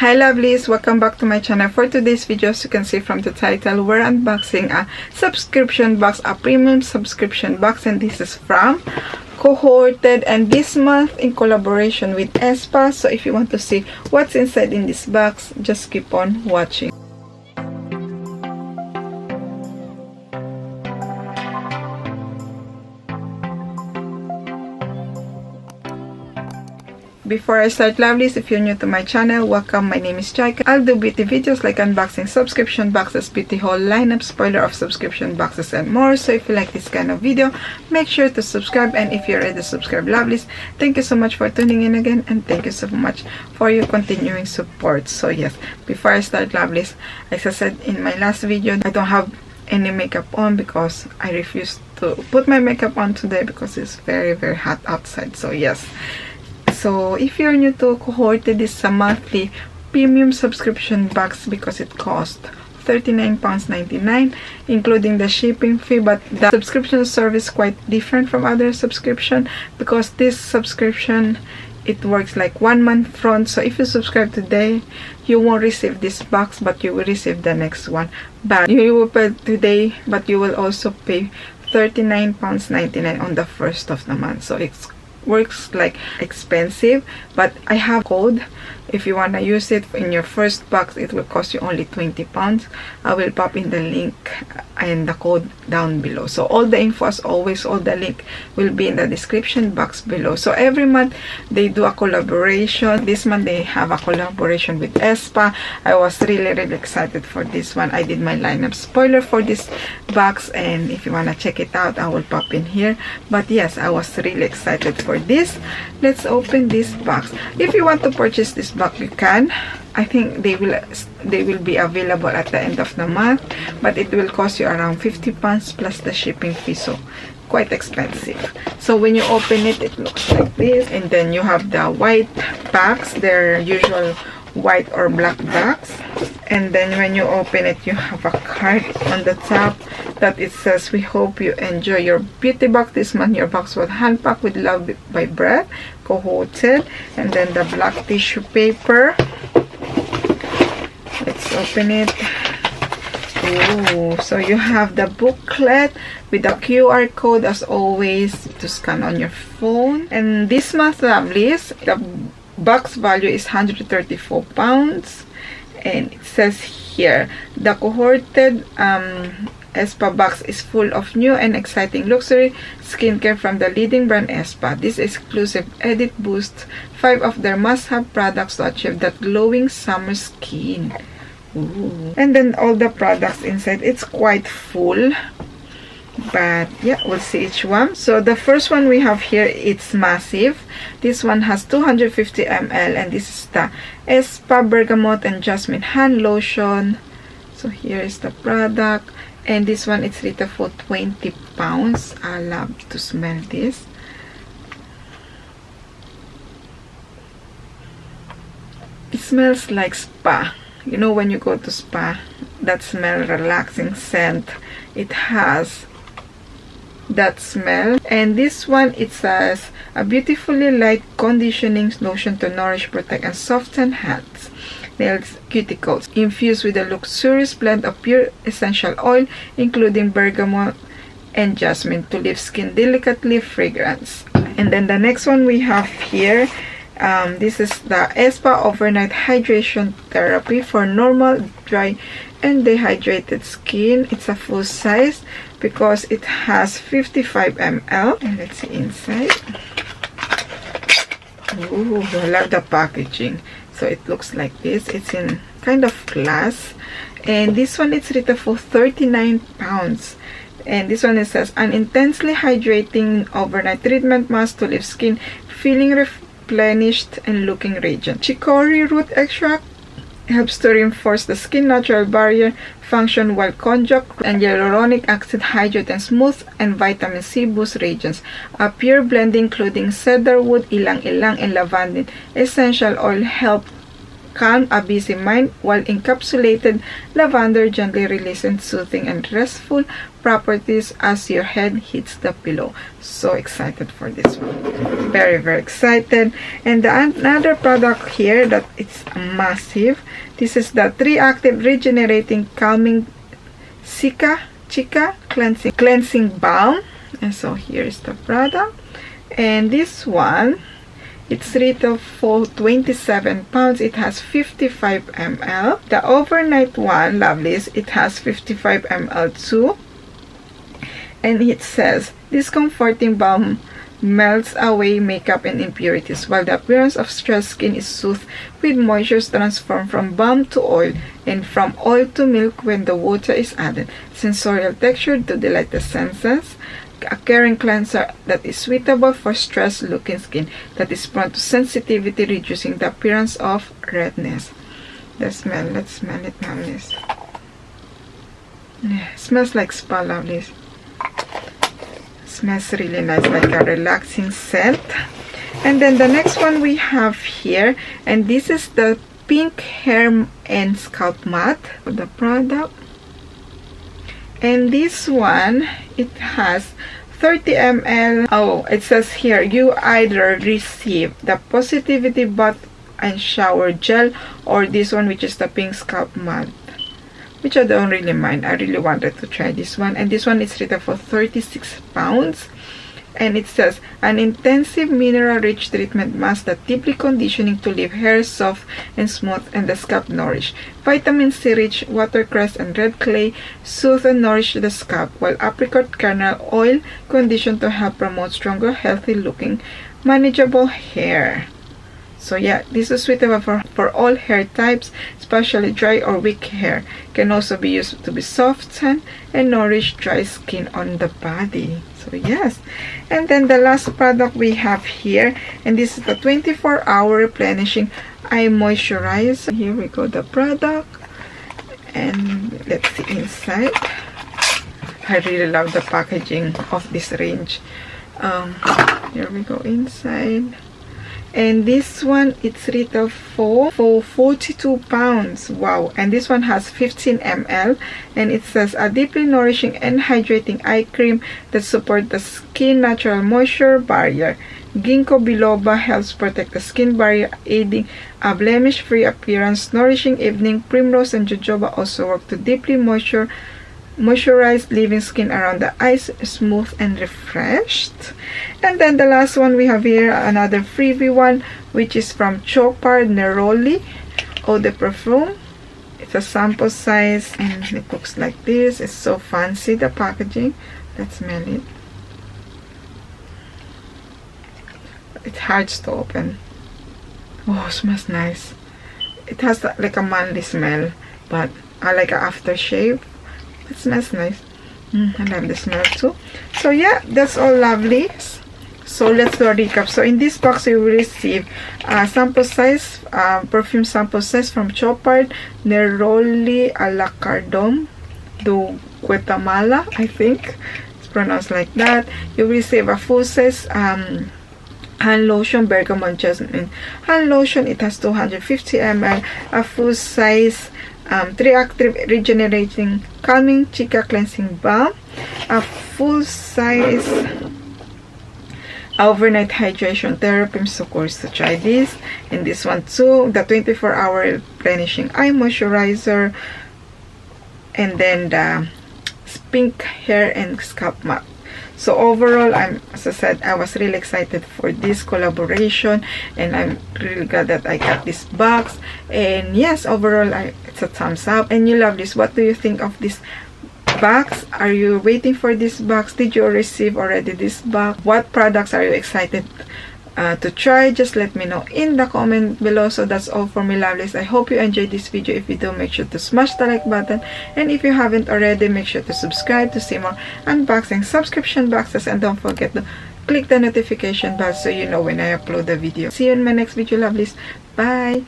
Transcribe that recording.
Hi lovelies, welcome back to my channel. For today's video, as you can see from the title, we're unboxing a subscription box, a premium subscription box, and this is from Cohorted, and this month in collaboration with Espa. So if you want to see what's inside in this box, just keep on watching. Before I start, lovelies, if you're new to my channel, welcome. My name is Jayca. I'll do beauty videos like unboxing subscription boxes, beauty haul, lineup, spoiler of subscription boxes, and more. So if you like this kind of video, make sure to subscribe. And if you're already subscribed, lovelies, thank you so much for tuning in again, and thank you so much for your continuing support. So yes, before I start, lovelies, as I said in my last video, I don't have any makeup on because I refuse to put my makeup on today because it's very hot outside. So yes, so if you're new to Cohorted, this is a monthly premium subscription box because it costs £39.99 including the shipping fee. But the subscription service is quite different from other subscription because this subscription, it works like 1 month front. So if you subscribe today, you won't receive this box, but you will receive the next one. But you will pay today, but you will also pay £39.99 on the first of the month. So it's works like expensive, but I have code. If you want to use it in your first box, it will cost you only £20. I will pop in the link and the code down below. So all the info, as always, all the link will be in the description box below. So every month they do a collaboration. This month they have a collaboration with Espa. I was really excited for this one. I did my lineup spoiler for this box, and if you want to check it out, I will pop in here. But yes, I was really excited for this. Let's open this box. If you want to purchase this box, you can. I think they will be available at the end of the month, but it will cost you around £50 plus the shipping fee, so quite expensive. So when you open it, it looks like this, and then you have the white packs, their usual white or black box, and then when you open it, you have a card on the top that it says, "We hope you enjoy your beauty box this month. Your box was hand packed with love by Brett, Cohorted." And then the black tissue paper. Let's open it. Ooh, so you have the booklet with the QR code as always to scan on your phone. And this month, lovelies, the box value is £134, and it says here, the Cohorted Espa box is full of new and exciting luxury skincare from the leading brand Espa. This exclusive edit boosts 5 of their must-have products to achieve that glowing summer skin. Ooh. And then all the products inside, it's quite full, but yeah, we'll see each one. So the first one we have here, it's massive. This one has 250 ml, and this is the Espa Bergamot and Jasmine hand lotion. So here is the product, and this one, it's retail for £20. I love to smell this. It smells like spa. You know, when you go to spa, that smell, relaxing scent, it has that smell. And this one, it says, a beautifully light conditioning lotion to nourish, protect, and soften hands, nails, cuticles, infused with a luxurious blend of pure essential oil including bergamot and jasmine to leave skin delicately fragrance. And then the next one we have here, this is the Espa Overnight Hydration Therapy for normal, dry, and dehydrated skin. It's a full size because it has 55 ml. And let's see inside. Ooh, I love the packaging. So it looks like this. It's in kind of glass, and this one, it's retail for £39. And this one, it says, an intensely hydrating overnight treatment mask to leave skin feeling replenished and looking radiant. Chicory root extract helps to reinforce the skin natural barrier function, while konjac and hyaluronic acid hydrate and smooth, and vitamin C boost radiance. A pure blend including cedarwood, ilang-ilang, and lavender essential oil help calm a busy mind, while encapsulated lavender gently releases soothing and restful properties as your head hits the pillow. So excited for this one. Very, very excited. And another product here that it's massive. This is the 3 active regenerating calming Chica cleansing balm. And so here is the product. And this one, it's retail for 27 pounds. It has 55 ml. The overnight one, lovelies, it has 55 ml too. And it says, this comforting balm melts away makeup and impurities, while the appearance of stressed skin is soothed with moisture transformed from balm to oil and from oil to milk when the water is added. Sensorial texture to delight the senses. A caring cleanser that is suitable for stressed looking skin that is prone to sensitivity, reducing the appearance of redness. Let's smell it, lovelies. Yeah, smells like spa, lovelies. Smells really nice, like a relaxing scent. And then the next one we have here, and this is the pink hair and scalp matte for the product. And this one, it has 30 ml. Oh, it says here, you either receive the positivity bath and shower gel or this one, which is the pink scalp matte, which I don't really mind. I really wanted to try this one. And this one is retail for 36 pounds. And it says, an intensive mineral-rich treatment mask that deeply conditioning to leave hair soft and smooth and the scalp nourished. Vitamin C-rich watercress and red clay soothe and nourish the scalp, while apricot kernel oil conditioned to help promote stronger, healthy-looking, manageable hair. So yeah, this is suitable for all hair types, especially dry or weak hair. Can also be used to be soften and nourish dry skin on the body. So yes. And then the last product we have here, and this is the 24-hour replenishing eye moisturizer. Here we go, the product. And let's see inside. I really love the packaging of this range. Here we go inside. And this one, it's retail for 42 pounds. Wow. And this one has 15 ml. And it says, a deeply nourishing and hydrating eye cream that supports the skin natural moisture barrier. Ginkgo biloba helps protect the skin barrier, aiding a blemish-free appearance. Nourishing evening primrose and jojoba also work to deeply moisturized, leaving skin around the eyes smooth and refreshed. And then the last one we have here, another freebie one, which is from Chopard Neroli Eau de Parfum. It's a sample size and it looks like this. It's so fancy, the packaging. Let's smell it. It hurts to open. Oh, it smells nice. It has like a manly smell, but I like an aftershave. It smells nice. I love the smell too. So yeah, that's all lovely. So let's do a recap. So in this box you will receive a sample size, perfume sample size from Chopard Neroli a la Cardom do Guatemala, I think it's pronounced like that. You will receive a full size hand lotion, Bergamot Jasmine hand lotion. It has 250 ml. A full size 3 active regenerating calming Chica cleansing balm. A full size overnight hydration therapy. I'm so curious to try this. And this one too, the 24-hour replenishing eye moisturizer. And then the pink hair and scalp matte. So overall, as I said, I was really excited for this collaboration, and I'm really glad that I got this box. And yes, overall, it's a thumbs up. And you love this. What do you think of this box? Are you waiting for this box? Did you receive already this box? What products are you excited to try? Just let me know in the comment below. So that's all for me, lovelies. I hope you enjoyed this video. If you do, make sure to smash the like button, and if you haven't already, make sure to subscribe to see more unboxing subscription boxes, and don't forget to click the notification bell so you know when I upload the video. See you in my next video, lovelies. Bye.